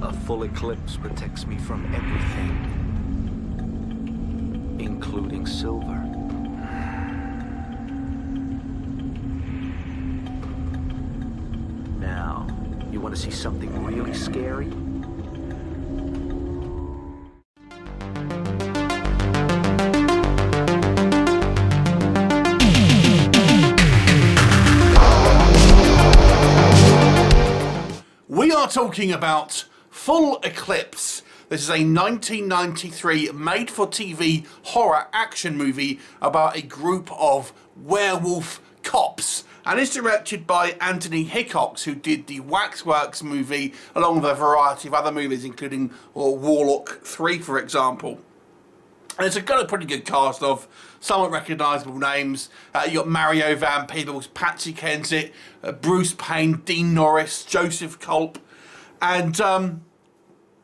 A full eclipse protects me from everything, including silver. Now, you want to see something really scary? We are talking about Full Eclipse. This is a 1993 made-for-TV horror action movie about a group of werewolf cops. And it's directed by Anthony Hickox, who did the Waxworks movie, along with a variety of other movies, including Warlock 3, for example. And it's got a pretty good cast of somewhat recognisable names. You got Mario Van Peebles, Patsy Kensit, Bruce Payne, Dean Norris, Joseph Culp. And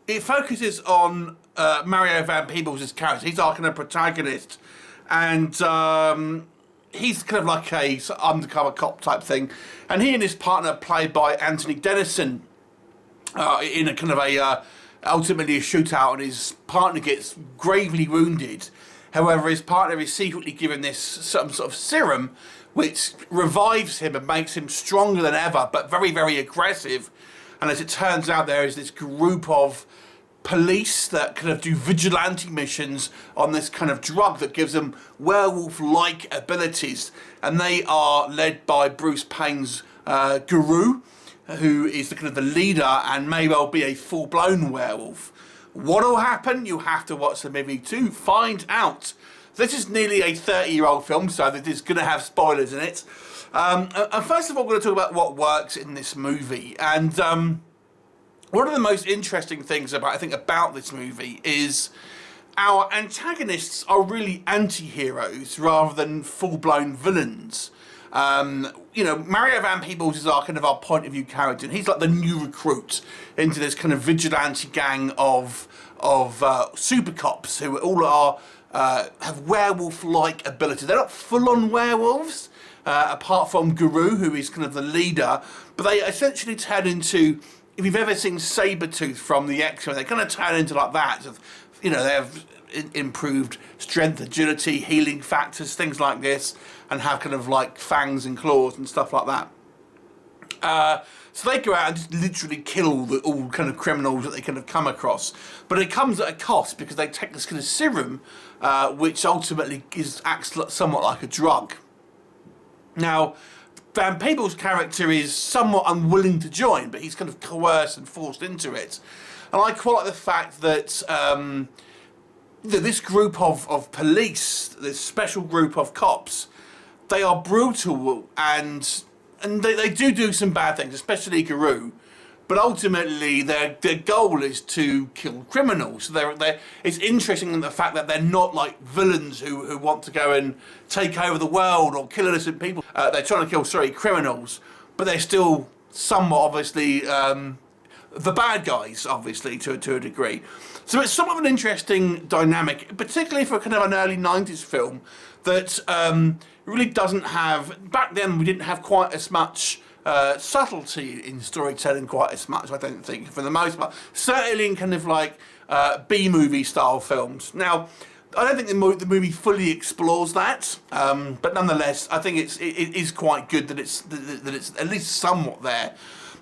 it focuses on Mario Van Peebles' character. He's our kind of protagonist. And he's kind of like a undercover cop type thing. And he and his partner, played by Anthony Dennison, in a kind of a ultimately a shootout, and his partner gets gravely wounded. However, his partner is secretly given this some sort of serum which revives him and makes him stronger than ever, but very, very aggressive. And as it turns out, there is this group of police that kind of do vigilante missions on this kind of drug that gives them werewolf-like abilities. And they are led by Bruce Payne's guru, who is the kind of the leader and may well be a full-blown werewolf. What will happen? You have to watch the movie to find out. This is nearly a 30-year-old film, so it is going to have spoilers in it. And first of all, we're going to talk about what works in this movie. And one of the most interesting things about this movie is our antagonists are really anti-heroes rather than full-blown villains. You know, Mario Van Peebles is our point of view character, and he's like the new recruit into this kind of vigilante gang of super cops who all are have werewolf-like abilities. They're not full-on werewolves, apart from Guru, who is kind of the leader, but they essentially turn into, if you've ever seen Sabretooth from the X-Men, they kind of turn into like that. You know, they have improved strength, agility, healing factors, things like this, and have kind of like fangs and claws and stuff like that. So they go out and just literally kill all kind of criminals that they kind of come across. But it comes at a cost, because they take this kind of serum, which ultimately acts somewhat like a drug. Now, Van Peebles' character is somewhat unwilling to join, but he's kind of coerced and forced into it. And I quite like the fact that this group of police, this special group of cops, they are brutal and they do some bad things, especially Guru. But ultimately, their goal is to kill criminals. So it's interesting in the fact that they're not like villains who want to go and take over the world or kill innocent people. They're trying to kill, criminals, but they're still somewhat obviously the bad guys, obviously, to a degree. So it's somewhat of an interesting dynamic, particularly for kind of an early 90s film that really doesn't have... Back then, we didn't have quite as much subtlety in storytelling, quite as much, I don't think, for the most part. Certainly in kind of like B-movie style films. Now, I don't think the movie fully explores that, but nonetheless, I think it is quite good that it's at least somewhat there.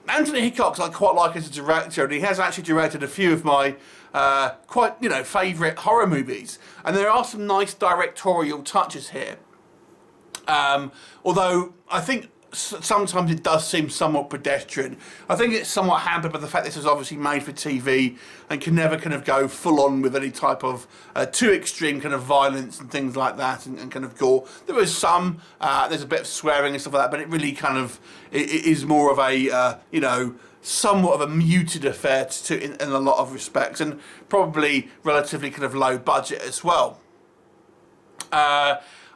Anthony Hickox I quite like as a director, and he has actually directed a few of my favourite horror movies, and there are some nice directorial touches here. Although I think sometimes it does seem somewhat pedestrian. I think it's somewhat hampered by the fact this was obviously made for TV and can never kind of go full on with any type of too extreme kind of violence and things like that, and kind of gore. There is some, there's a bit of swearing and stuff like that, but it really kind of it is more of a somewhat of a muted affair in a lot of respects, and probably relatively kind of low budget as well.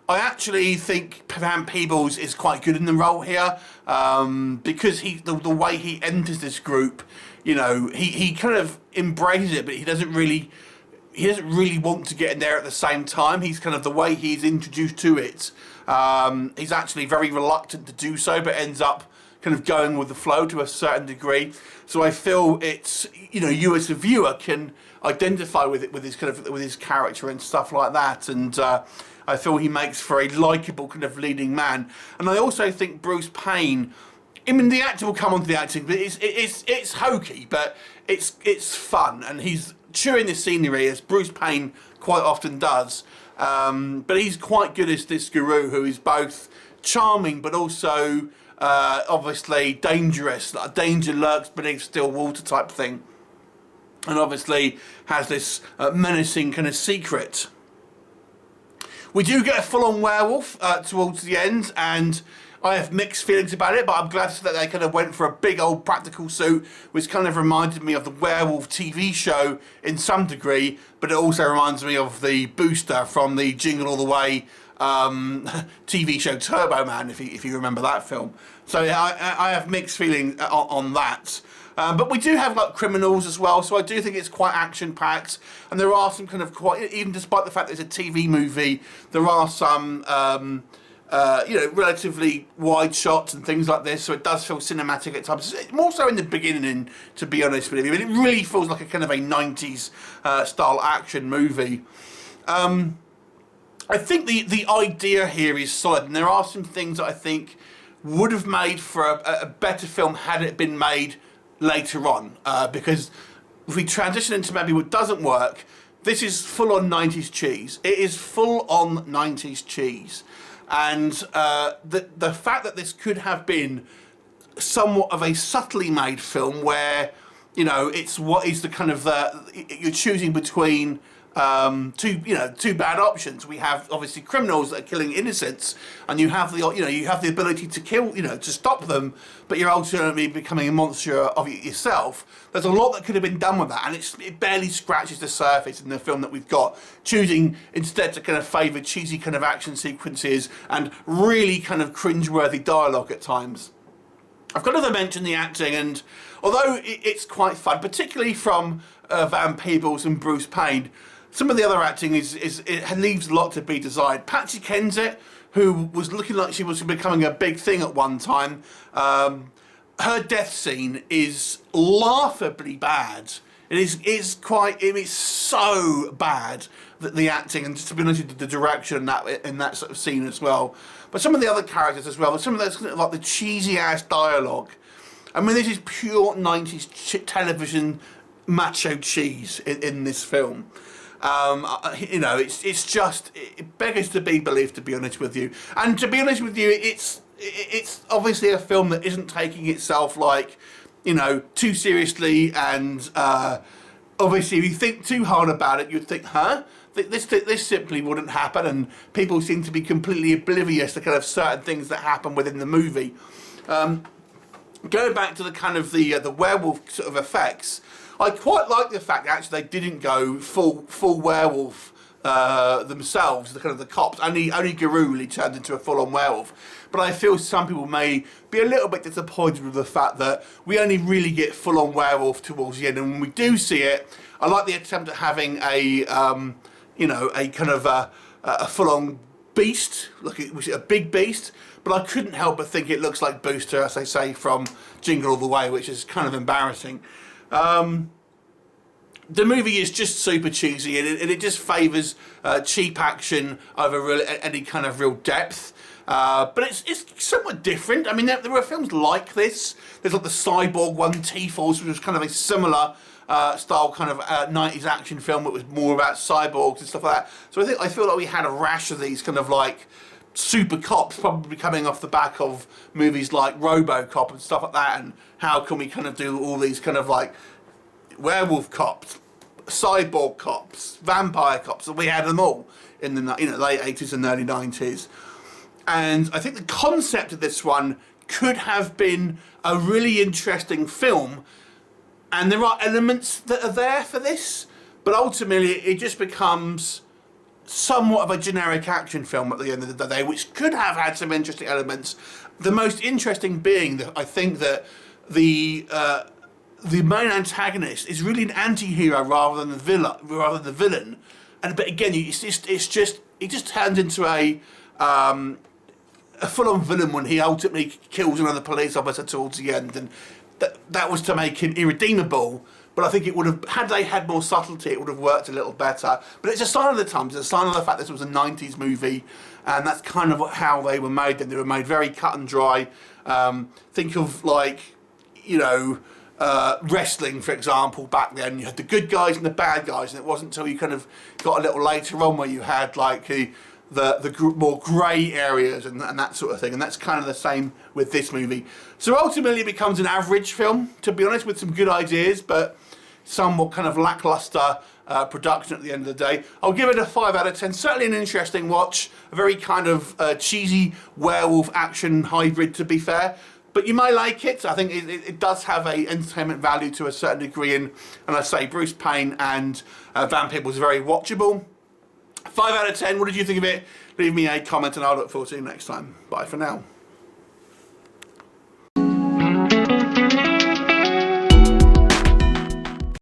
I actually think Van Peebles is quite good in the role here, because the way he enters this group, he kind of embraces it, but he doesn't really want to get in there at the same time. He's kind of, the way he's introduced to it, he's actually very reluctant to do so, but ends up kind of going with the flow to a certain degree. So I feel it's, you know, you as a viewer can identify with it, with his kind of, with his character and stuff like that. And I feel he makes for a likeable kind of leading man. And I also think Bruce Payne, I mean, the actor will come on to the acting, but it's hokey, but it's fun, and he's chewing the scenery as Bruce Payne quite often does. But he's quite good as this guru who is both charming but also obviously dangerous. Like danger lurks beneath still water type thing, and obviously has this menacing kind of secret. We do get a full-on werewolf towards the end, and I have mixed feelings about it, but I'm glad that they kind of went for a big old practical suit, which kind of reminded me of the Werewolf TV show in some degree, but it also reminds me of the Booster from the Jingle All the Way TV show Turbo Man, if you remember that film. So yeah, I have mixed feelings on that. But we do have like criminals as well, so I do think it's quite action-packed, and there are some kind of quite, even despite the fact that it's a TV movie, there are some you know, relatively wide shots and things like this, so it does feel cinematic at times. More so in the beginning, to be honest with you. I mean, it really feels like a kind of a 90s style action movie. I think the idea here is solid, and there are some things that I think would have made for a better film had it been made later on, because if we transition into maybe what doesn't work, this is full on 90s cheese. It is full on 90s cheese. And the fact that this could have been somewhat of a subtly made film where, you know, it's what is the kind of you're choosing between two bad options. We have obviously criminals that are killing innocents, and you have the ability to kill, to stop them, but you're ultimately becoming a monster of it yourself. There's a lot that could have been done with that, and it barely scratches the surface in the film that we've got, choosing instead to kind of favour cheesy kind of action sequences and really kind of cringeworthy dialogue at times. I've got to mention the acting, and although it's quite fun, particularly from Van Peebles and Bruce Payne, some of the other acting it leaves a lot to be desired. Patsy Kensit, who was looking like she was becoming a big thing at one time, her death scene is laughably bad. It's so bad that the acting, and just to be honest with you, the direction in that sort of scene as well. But some of the other characters as well, some of those like the cheesy ass dialogue. I mean, this is pure 90s television macho cheese in this film. It's just, it beggars to be believed, to be honest with you. And to be honest with you, it's obviously a film that isn't taking itself like, too seriously, and obviously if you think too hard about it, you'd think, this simply wouldn't happen, and people seem to be completely oblivious to kind of certain things that happen within the movie. Going back to the kind of the werewolf sort of effects, I quite like the fact that actually they didn't go full werewolf themselves. The kind of the cops, only Guru really turned into a full-on werewolf. But I feel some people may be a little bit disappointed with the fact that we only really get full-on werewolf towards the end. And when we do see it, I like the attempt at having a kind of a full-on beast, like it was a big beast. But I couldn't help but think it looks like Booster, as they say, from Jingle All the Way, which is kind of embarrassing. The movie is just super cheesy, and it just favours cheap action over any kind of real depth. But it's somewhat different. I mean, there were films like this. There's like the Cyborg one, T-Force, which was kind of a similar style kind of 90s action film that was more about cyborgs and stuff like that. So I feel like we had a rash of these kind of like super cops, probably coming off the back of movies like RoboCop and stuff like that, and how can we kind of do all these kind of like werewolf cops, cyborg cops, vampire cops, and we had them all in the late 80s and early 90s. And I think the concept of this one could have been a really interesting film, and there are elements that are there for this, but ultimately it just becomes somewhat of a generic action film at the end of the day, which could have had some interesting elements. The most interesting being that I think that the main antagonist is really an anti-hero rather than the villain. And but again, he just turns into a a full-on villain when he ultimately kills another police officer towards the end, and that was to make him irredeemable. But I think it would have, had they had more subtlety, it would have worked a little better. But it's a sign of the times. It's a sign of the fact this was a 90s movie, and that's kind of how they were made. And they were made very cut and dry. Think of, like, you know, wrestling, for example. Back then, you had the good guys and the bad guys, and it wasn't until you kind of got a little later on where you had, like, the more grey areas and that sort of thing, and that's kind of the same with this movie. So ultimately it becomes an average film, to be honest, with some good ideas, but somewhat kind of lackluster production at the end of the day. I'll give it a 5 out of 10. Certainly an interesting watch, a very kind of cheesy werewolf action hybrid, to be fair. But you may like it. I think it does have a entertainment value to a certain degree, and I say Bruce Payne and Van Peebles is very watchable. 5 out of 10. What did you think of it? Leave me a comment and I'll look forward to you next time. Bye for now.